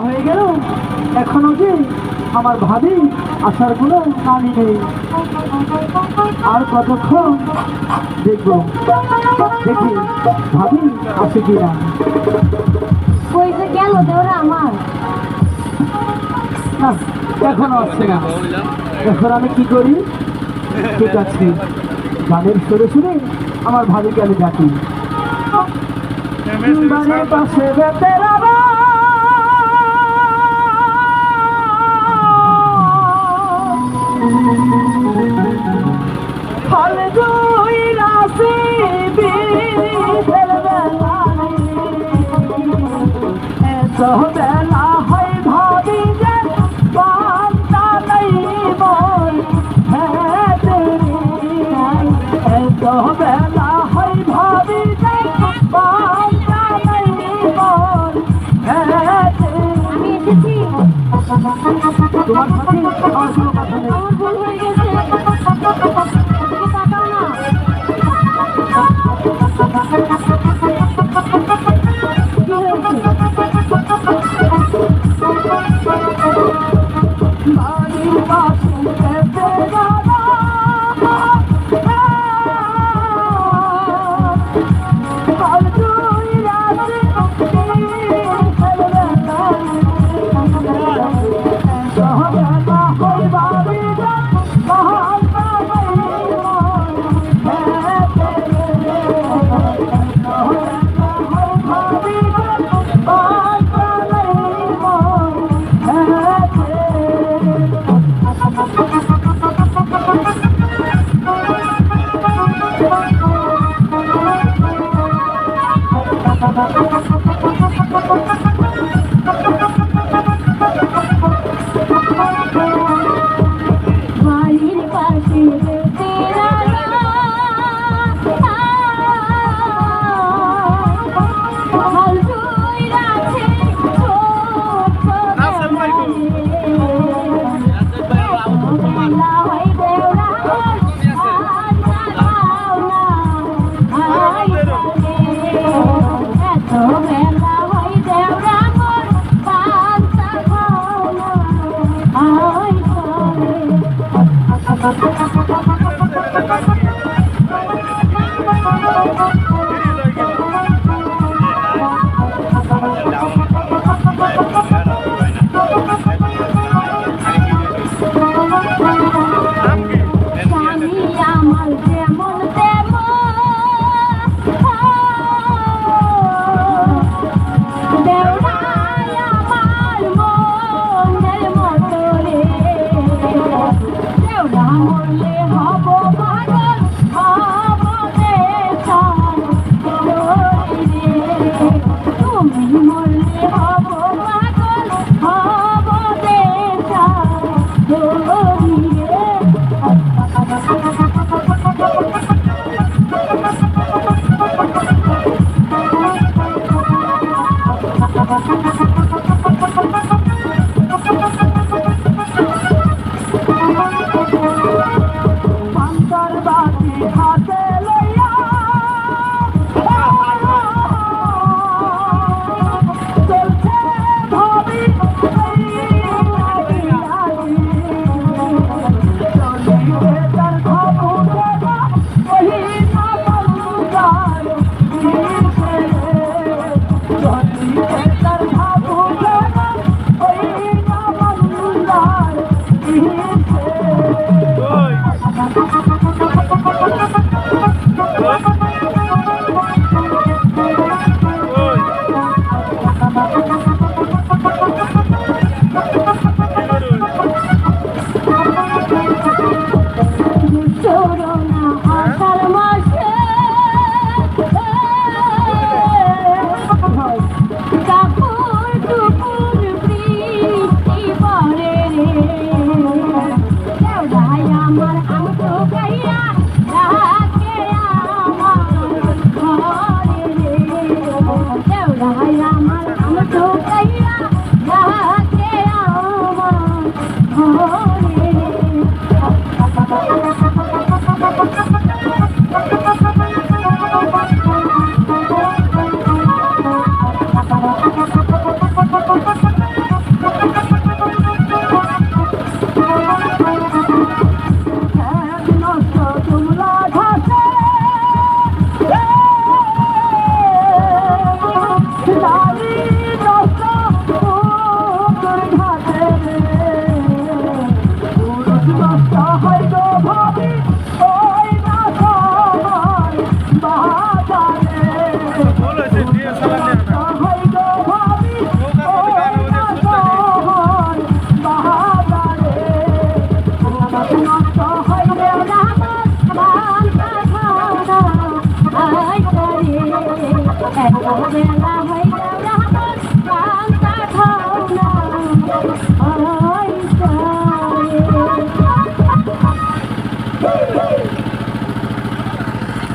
হয়ে গেল এখনো যে আমার ভাবি আসার কোনো নামই নেই। আর কতক্ষণ দেখবো, দেখি ভাবি আসে কিনা। কই যে গেল দেওরা আমার? না, এখনো আসছে না। এখন আমি কি করি? ঠিক আছে, গানের সুরে সুরে আমার ভাবিকে আমি ডাকি। বাড়ির পাশে বেতেরা বেলা হয় ভাবি যে পান্তা নেই মন, হ্যাঁ এত বেলা হয় ভাবি যে পান্তা নেই মন, হ্যাঁ আমি এসেছি। তোমার সাথে আমার কোনো কথা নেই। আমার ভুল হয়ে গেছে। এদিকে তাকাও না। কি হয়েছে? বাড়ির পাশে বেতেরা এত বেলা হয়ে